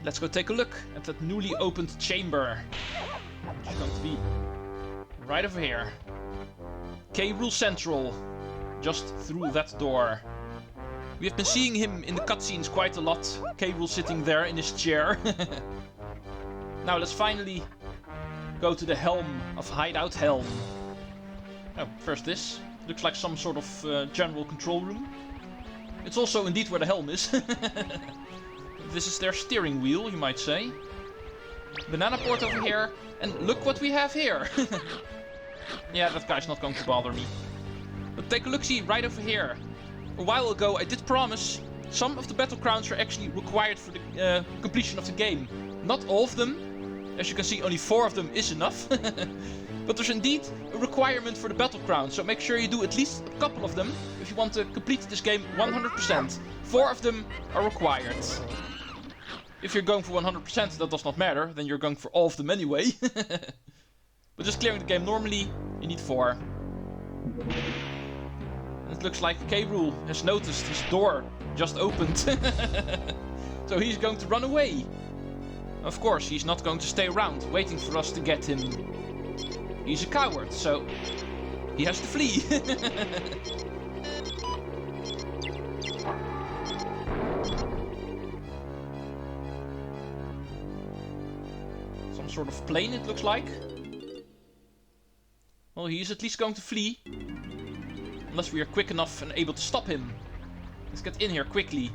let's go take a look at that newly opened chamber. Which is going to be right over here. Rool Central. Just through that door. We have been seeing him in the cutscenes quite a lot. Rool sitting there in his chair. Now let's finally go to the Helm of Hideout Helm. Oh, first this. Looks like some sort of general control room. It's also indeed where the helm is. This is their steering wheel, you might say. Banana port over here. And look what we have here. Yeah, that guy's not going to bother me. But take a look-see right over here. A while ago I did promise some of the battle crowns are actually required for the completion of the game. Not all of them. As you can see, only 4 of them is enough. But there's indeed a requirement for the battle crown, so make sure you do at least a couple of them if you want to complete this game 100%. 4 of them are required. If you're going for 100%, that does not matter, then you're going for all of them anyway. But just clearing the game normally, you need 4. And it looks like Rool has noticed his door just opened. So he's going to run away. Of course, he's not going to stay around waiting for us to get him. He's a coward, so he has to flee. Some sort of plane, it looks like. Well, he is at least going to flee. Unless we are quick enough and able to stop him. Let's get in here quickly.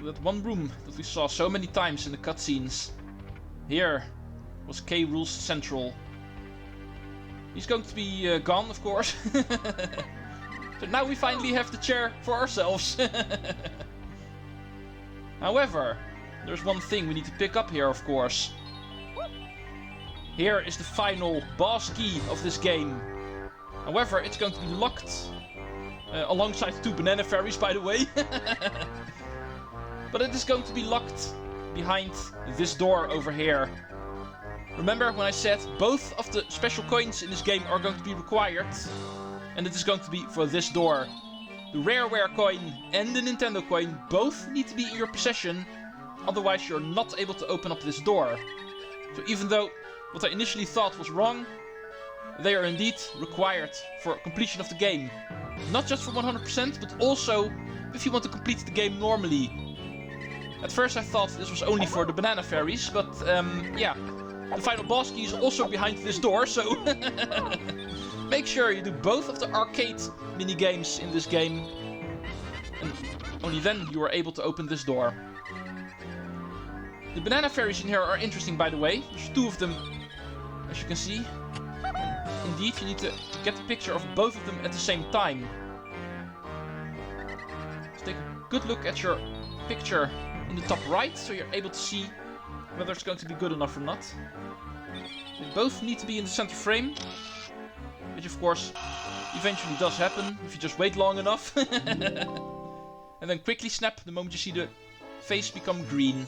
That one room that we saw so many times in the cutscenes. Here was Rool's Central. He's going to be gone, of course. So now we finally have the chair for ourselves. However, there's one thing we need to pick up here, of course. Here is the final boss key of this game. However, it's going to be locked alongside 2 banana fairies, by the way. But it is going to be locked behind this door over here. Remember when I said both of the special coins in this game are going to be required? And it is going to be for this door. The Rareware coin and the Nintendo coin both need to be in your possession. Otherwise you're not able to open up this door. So even though what I initially thought was wrong, they are indeed required for completion of the game. Not just for 100%, but also if you want to complete the game normally. At first I thought this was only for the banana fairies, but yeah, the final boss key is also behind this door, so make sure you do both of the arcade mini-games in this game. And only then you are able to open this door. The banana fairies in here are interesting, by the way. There's 2 of them, as you can see. Indeed, you need to get a picture of both of them at the same time. Let's take a good look at your picture in the top right, so you're able to see whether it's going to be good enough or not. They both need to be in the center frame, which of course eventually does happen if you just wait long enough. And then quickly snap the moment you see the face become green.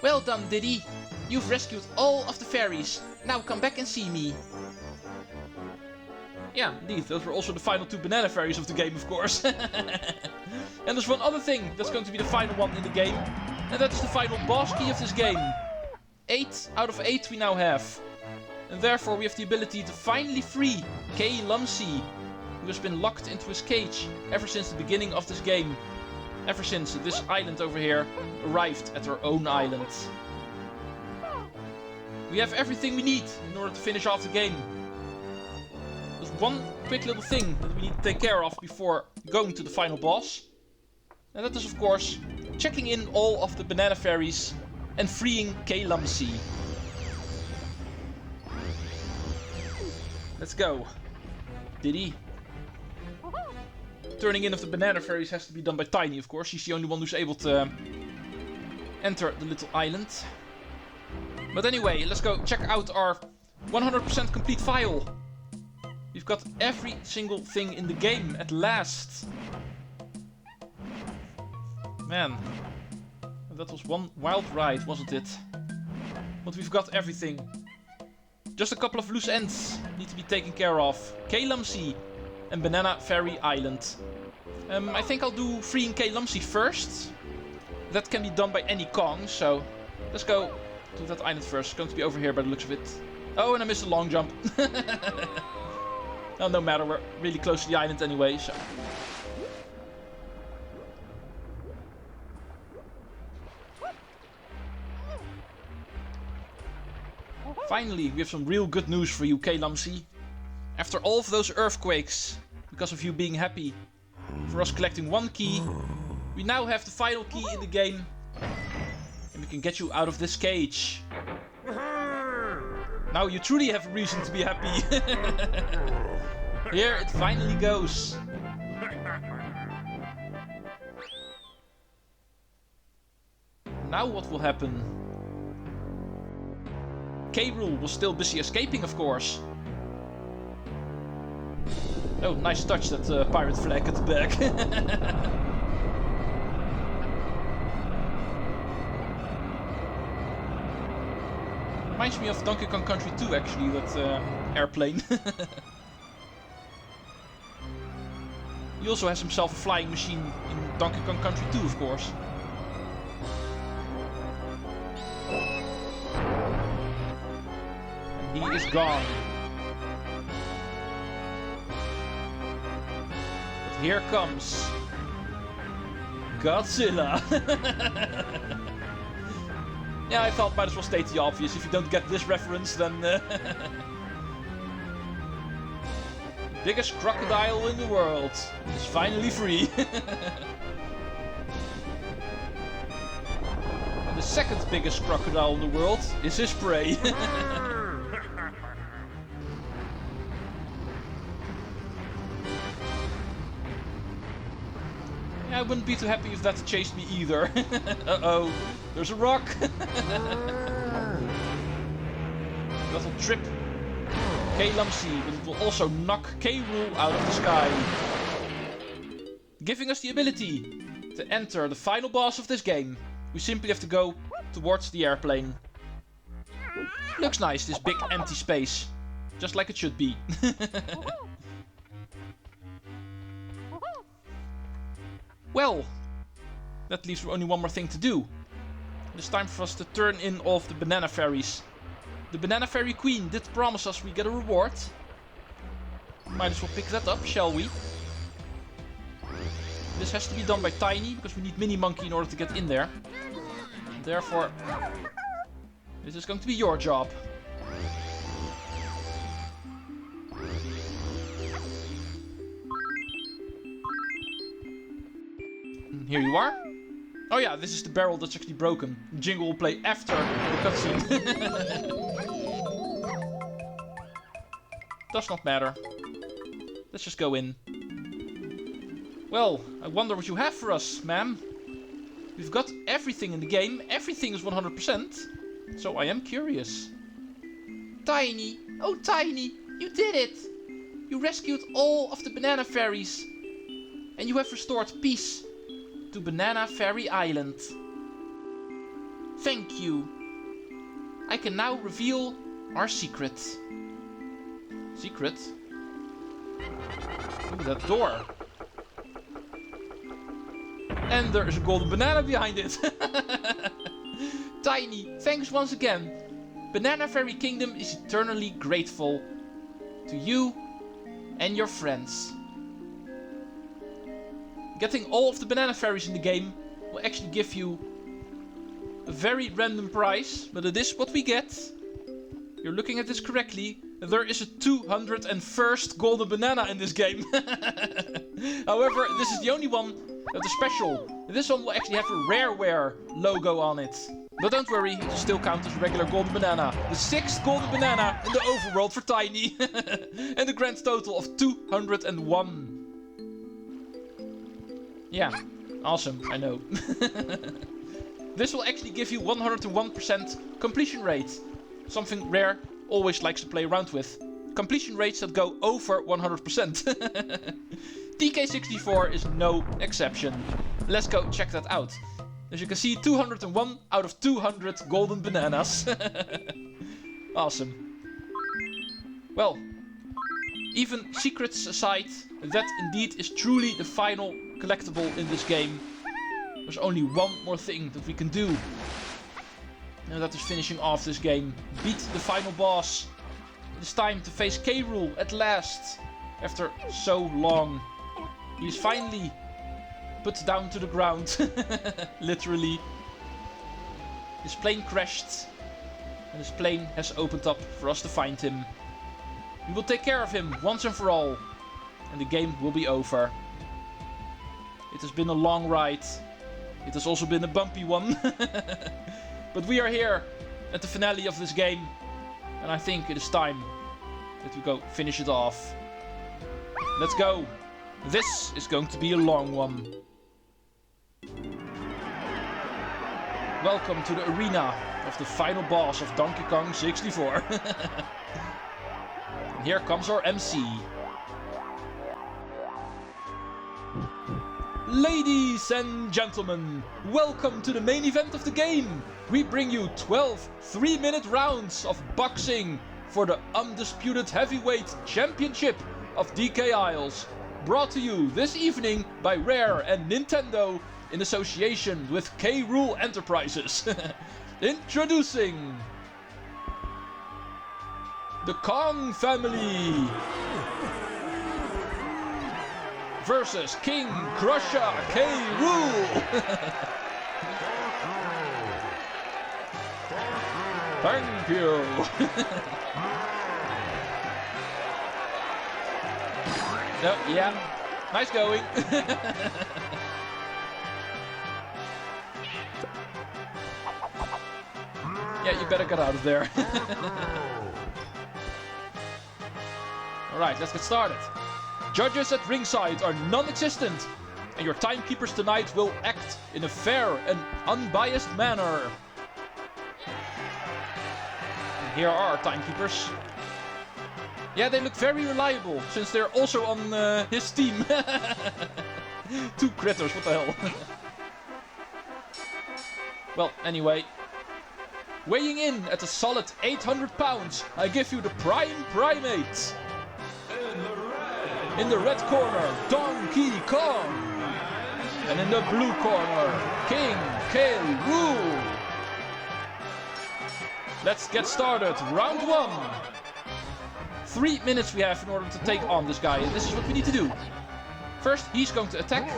Well done, Diddy! You've rescued all of the fairies. Now come back and see me. Yeah, indeed, those were also the final 2 banana fairies of the game, of course. And there's one other thing that's going to be the final one in the game. And that's the final boss key of this game. 8 out of 8 we now have. And therefore we have the ability to finally free Lumsey, who has been locked into his cage ever since the beginning of this game. Ever since this island over here arrived at our own island. We have everything we need in order to finish off the game. There's one quick little thing that we need to take care of before going to the final boss. And that is, of course, checking in all of the banana fairies and freeing Lumsey. Let's go. Diddy. Turning in of the banana fairies has to be done by Tiny, of course. She's the only one who's able to enter the little island. But anyway, let's go check out our 100% complete file. We've got every single thing in the game at last. Man, that was one wild ride, wasn't it? But we've got everything. Just a couple of loose ends need to be taken care of. Lumsey and Banana Fairy Island. I think I'll do freeing K Lumsey first. That can be done by any Kong, so let's go to that island first. It's going to be over here by the looks of it. Oh, and I missed a long jump. Oh, no matter, we're really close to the island anyway, so... Finally, we have some real good news for you, K Lumsey. After all of those earthquakes, because of you being happy for us collecting one key, we now have the final key in the game. And we can get you out of this cage. Now you truly have a reason to be happy. Here it finally goes. Now what will happen? Rool was still busy escaping, of course. Oh, nice touch, that pirate flag at the back. Reminds me of Donkey Kong Country 2, actually, that airplane. He also has himself a flying machine in Donkey Kong Country 2, of course. And he is gone. But here comes Godzilla. Yeah, I thought might as well state the obvious. If you don't get this reference, then... Biggest crocodile in the world is finally free. And the second biggest crocodile in the world is his prey. Yeah, I wouldn't be too happy if that chased me either. Uh-oh, there's a rock. That'll trip K Lumsey, but it will also knock Rool out of the sky. Giving us the ability to enter the final boss of this game. We simply have to go towards the airplane. Looks nice, this big empty space. Just like it should be. Well, that leaves only one more thing to do. It's time for us to turn in all of the banana fairies. The Banana Fairy Queen did promise us we get a reward. Might as well pick that up, shall we? This has to be done by Tiny, because we need Mini Monkey in order to get in there. And therefore, this is going to be your job. And here you are. Oh yeah, this is the barrel that's actually broken. The jingle will play after the cutscene. Does not matter. Let's just go in. Well, I wonder what you have for us, ma'am. We've got everything in the game. Everything is 100%. So I am curious. Tiny! Oh, Tiny! You did it! You rescued all of the banana fairies. And you have restored peace to Banana Fairy Island. Thank you. I can now reveal our secret. Secret? Look at that door. And there is a golden banana behind it. Tiny, thanks once again. Banana Fairy Kingdom is eternally grateful to you and your friends. Getting all of the banana fairies in the game will actually give you a very random prize, but it is what we get. You're looking at this correctly. There is a 201st golden banana in this game. However, this is the only one of the special. This one will actually have a Rareware logo on it. But don't worry, it will still count as a regular golden banana. The 6th golden banana in the overworld for Tiny. And a grand total of 201. Yeah, awesome, I know. This will actually give you 101% completion rate. Something Rare always likes to play around with. Completion rates that go over 100%. TK64 is no exception. Let's go check that out. As you can see, 201 out of 200 golden bananas. Awesome. Well, even secrets aside, that indeed is truly the final collectible in this game. There's only one more thing that we can do. And that is finishing off this game. Beat the final boss. It is time to face K. Rool at last. After so long. He is finally put down to the ground. Literally. His plane crashed. And his plane has opened up for us to find him. We will take care of him once and for all. And the game will be over. It has been a long ride. It has also been a bumpy one. But we are here at the finale of this game. And I think it is time that we go finish it off. Let's go. This is going to be a long one. Welcome to the arena of the final boss of Donkey Kong 64. And here comes our MC. Ladies and gentlemen, welcome to the main event of the game. We bring you 12 3-minute rounds of boxing for the undisputed heavyweight championship of DK Isles. Brought to you this evening by Rare and Nintendo in association with K. Rool Enterprises. Introducing the Kong family versus King Crusher K. Rool. Thank you. No, yeah, nice going. Yeah, you better get out of there. Alright, let's get started. Judges at ringside are non-existent, and your timekeepers tonight will act in a fair and unbiased manner. And here are our timekeepers. Yeah, they look very reliable, since they're also on his team. Two critters, what the hell. Well, anyway. Weighing in at a solid 800 pounds, I give you the Prime Primate. In the red corner, Donkey Kong. And in the blue corner, King K. Rool. Let's get started. Round 1. 3 minutes we have in order to take on this guy, and this is what we need to do. First, he's going to attack.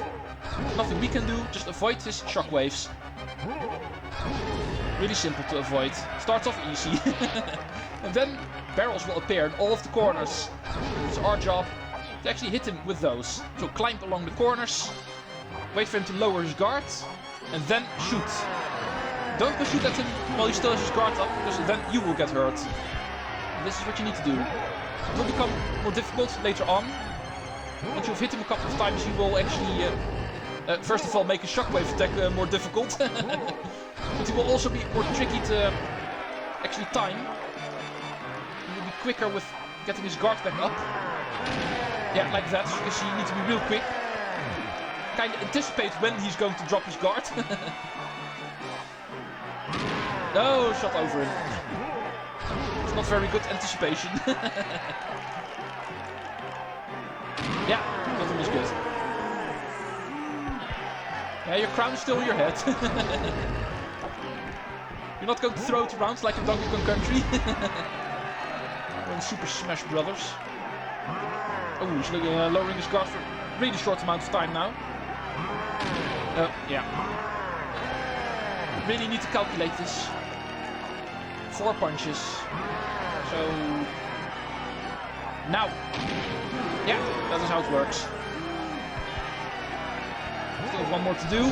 Nothing we can do, just avoid his shockwaves. Really simple to avoid. Starts off easy. And then barrels will appear in all of the corners. It's our job to actually hit him with those. So climb along the corners, wait for him to lower his guard, and then shoot. Don't go shoot at him while he still has his guard up, because then you will get hurt. And this is what you need to do. It will become more difficult later on. Once you've hit him a couple of times, you will actually, first of all, make a shockwave attack more difficult. But he will also be more tricky to actually time. He will be quicker with getting his guard back up. Yeah, like that, because you need to be real quick. Kind of anticipate when he's going to drop his guard. No, shot over him. It's not very good anticipation. Yeah, nothing is good. Yeah, your crown is still on your head. You're not going to throw it around like in Donkey Kong Country. Or in Super Smash Brothers. Oh, he's lowering his guard for a really short amount of time now. Yeah. Really need to calculate this. 4 punches. So... now. Yeah, that is how it works. Still have one more to do.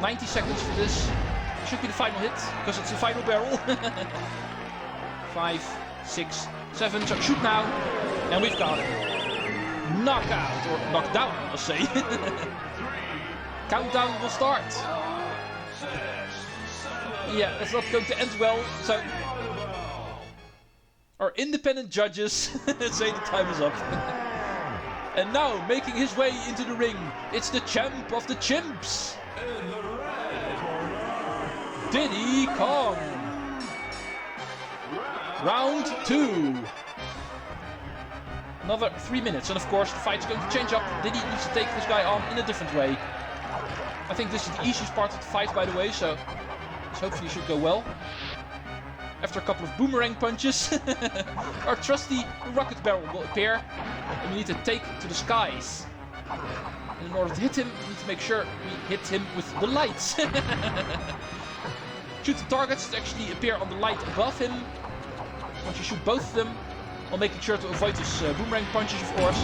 90 seconds for this. Should be the final hit, because it's the final barrel. 5, 6, 7. So shoot now. And we've got it. Knockout, or knockdown, I'll say. Countdown will start. Yeah, it's not going to end well, so... our independent judges say the time is up. And now, making his way into the ring, it's the champ of the chimps. Diddy Kong. Round 2. Another 3 minutes, and of course the fight's going to change up. Diddy needs to take this guy on in a different way. I think this is the easiest part of the fight, by the way, so hopefully it should go well. After a couple of boomerang punches, our trusty rocket barrel will appear, and we need to take to the skies. And in order to hit him, we need to make sure we hit him with the lights. Shoot the targets that actually appear on the light above him. Once you shoot both of them, while making sure to avoid his boomerang punches, of course,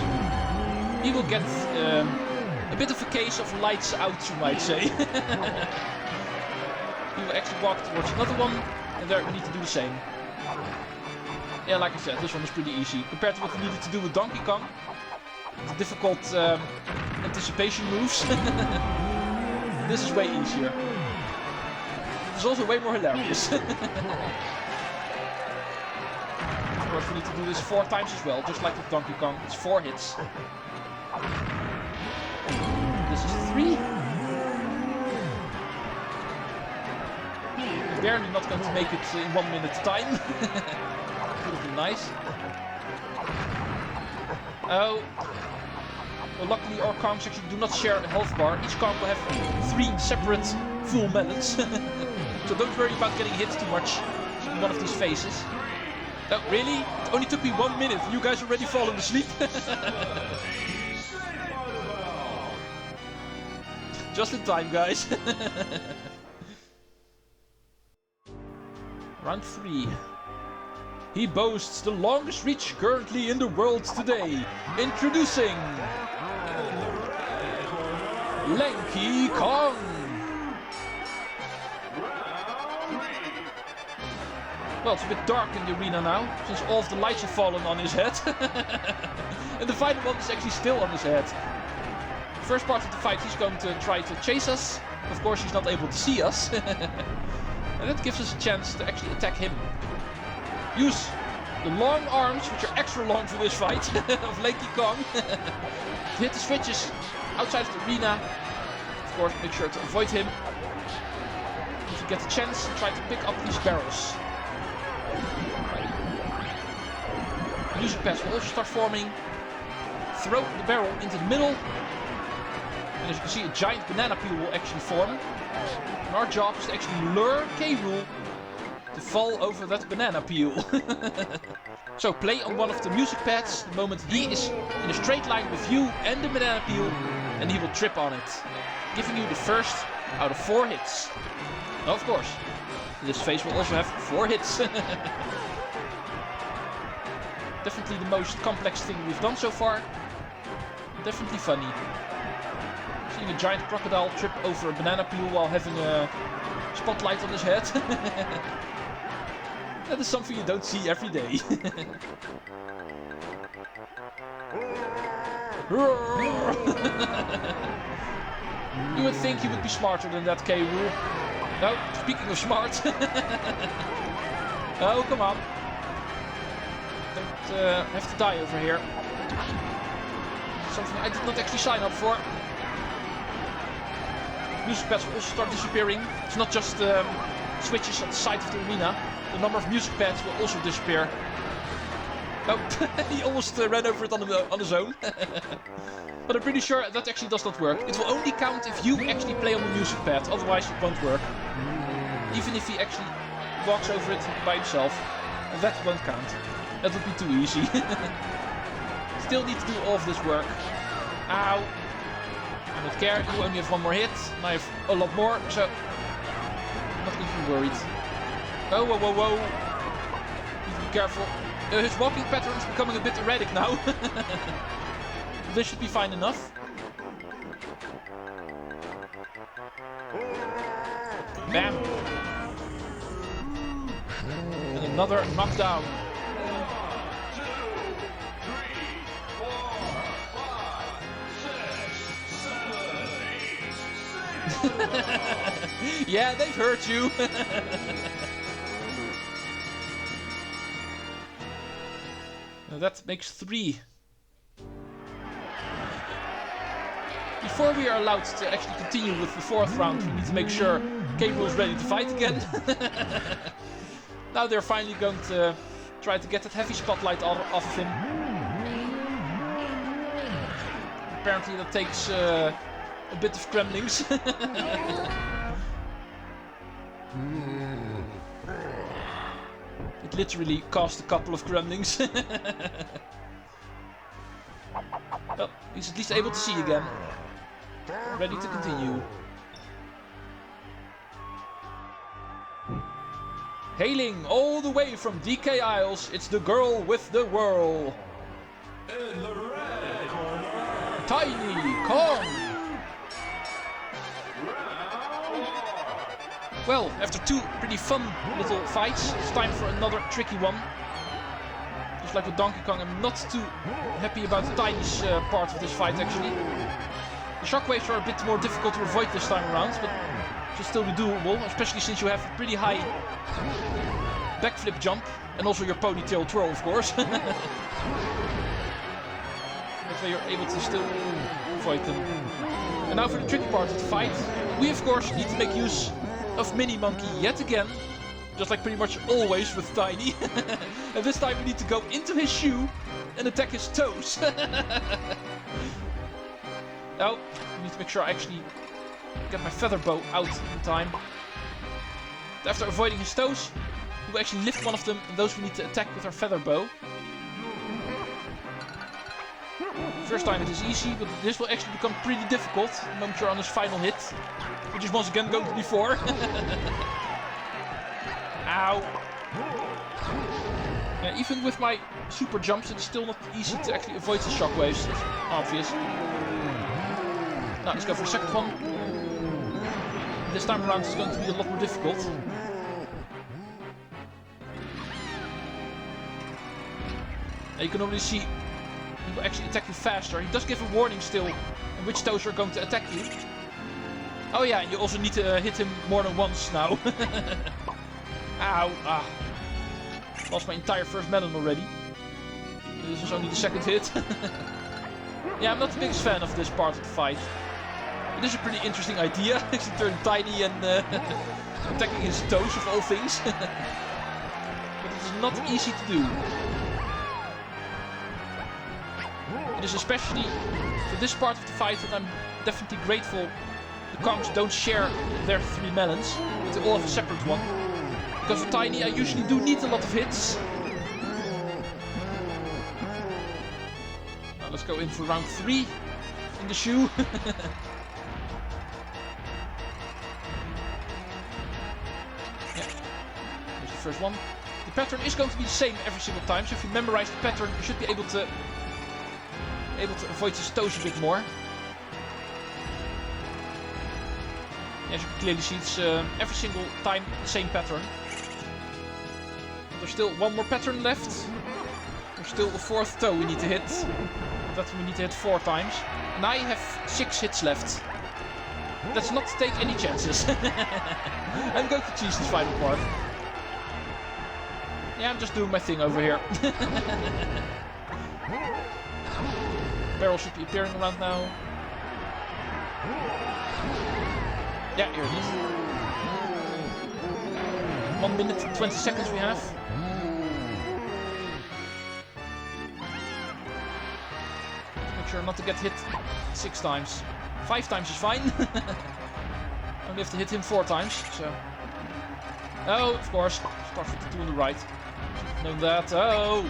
he will get a bit of a case of lights out, you might say. He will actually walk towards another one, and there we need to do the same. Yeah, like I said, this one is pretty easy. Compared to what we needed to do with Donkey Kong. The difficult anticipation moves. This is way easier. It's also way more hilarious. Of course, we need to do this 4 times as well, just like with Donkey Kong. It's 4 hits. This is 3. Barely not going to make it in 1 minute time. Would have been nice. Oh. Well, luckily our Kongs actually do not share a health bar. Each Kong will have 3 separate full melons. So don't worry about getting hit too much in one of these phases. Oh, really? It only took me 1 minute. You guys already fallen asleep. Just in time, guys. Round 3. He boasts the longest reach currently in the world today. Introducing Lanky Kong. Well, it's a bit dark in the arena now, since all of the lights have fallen on his head. And the final one is actually still on his head. First part of the fight, he's going to try to chase us. Of course, he's not able to see us. And that gives us a chance to actually attack him. Use the long arms, which are extra long for this fight, of Lanky Kong. To hit the switches outside of the arena. Of course, make sure to avoid him. If you get the chance, try to pick up these barrels. Music pads will also start forming. Throw the barrel into the middle. And as you can see, a giant banana peel will actually form. And our job is to actually lure Rool to fall over that banana peel. So play on one of the music pads the moment he is in a straight line with you and the banana peel, and he will trip on it, giving you the first out of 4 hits. Now, of course, this phase will also have 4 hits. Definitely the most complex thing we've done so far. Definitely funny. Seeing a giant crocodile trip over a banana peel while having a spotlight on his head. That is something you don't see every day. You would think you would be smarter than that, Rool. No, speaking of smart. Oh, come on. Don't have to die over here. Something I did not actually sign up for. Music pads will also start disappearing. It's not just switches at the side of the arena. The number of music pads will also disappear. Oh, he almost ran over it on his own. But I'm pretty sure that actually does not work. It will only count if you actually play on the music pad, otherwise it won't work. Even if he actually walks over it by himself, that won't count. That would be too easy. Still need to do all of this work. Ow. I don't care, you only have 1 more hit, and I have a lot more, so I'm not going to be worried. Oh, whoa, whoa, whoa. Need to be careful. His walking pattern is becoming a bit erratic now. This should be fine enough. Bam! And another knockdown. Yeah, they've hurt you. Now that makes 3. Before we are allowed to actually continue with the 4th round, we need to make sure Rool is ready to fight again. Now they're finally going to try to get that heavy spotlight off of him. apparently that takes a bit of gremlins. It literally cost a couple of gremlins. Well, he's at least able to see again. Ready to continue. Hailing all the way from DK Isles, it's the girl with the whirl. In the red corner, Tiny Kong. Well, after two pretty fun little fights, it's time for another tricky one. Just like with Donkey Kong, I'm not too happy about Tiny's part of this fight actually. The shockwaves are a bit more difficult to avoid this time around, but should still be doable, especially since you have a pretty high backflip jump and also your ponytail twirl, of course. That way you're able to still avoid them. And now for the tricky part of the fight, we of course need to make use of Mini Monkey yet again, just like pretty much always with Tiny. And this time we need to go into his shoe and attack his toes. Now, I need to make sure I actually get my feather bow out in time. After avoiding his toes, we will actually lift one of them, and those we need to attack with our feather bow. First time it is easy, but this will actually become pretty difficult the moment you're on his final hit, which is once again going to be 4. Ow! Yeah, even with my super jumps, it's still not easy to actually avoid the shockwaves. It's obvious. Now let's go for the second one. This time around it's going to be a lot more difficult. Now you can already see he will actually attack you faster. He does give a warning still on which toes are going to attack you. Oh yeah, and you also need to hit him more than once now. Ow! Ah. Lost my entire first melon already. This is only the second hit. Yeah, I'm not the biggest fan of this part of the fight. It is a pretty interesting idea, actually turning Tiny and attacking his toes of all things. But it is not easy to do. It is especially for this part of the fight that I'm definitely grateful the Kongs don't share their 3 melons, but they all have a separate one. Because for Tiny I usually do need a lot of hits. Now let's go in for round 3 in the shoe. First one. The pattern is going to be the same every single time, so if you memorize the pattern, you should be able to avoid his toes a bit more. As you can clearly see, it's every single time the same pattern. But there's still one more pattern left. There's still a 4th toe we need to hit. That we need to hit 4 times. And I have 6 hits left. Let's not take any chances. I'm going to choose this final part. Yeah, I'm just doing my thing over here. Barrel should be appearing around now. Yeah, here it is. 1 minute and 20 seconds we have. Make sure not to get hit 6 times. 5 times is fine. Only have to hit him 4 times, so... Oh, of course. Start with the 2 on the right. Know that. Oh!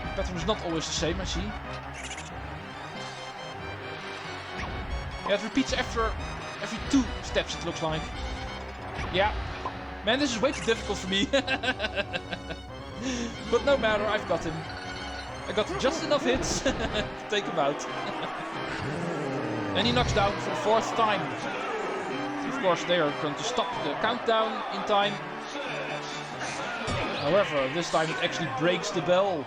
The pattern is not always the same, I see. Yeah, it repeats after every 2 steps, it looks like. Yeah. Man, this is way too difficult for me. But no matter, I've got him. I got just enough hits to take him out. And he knocks down for the 4th time. Of course, they are going to stop the countdown in time. However, this time it actually breaks the bell.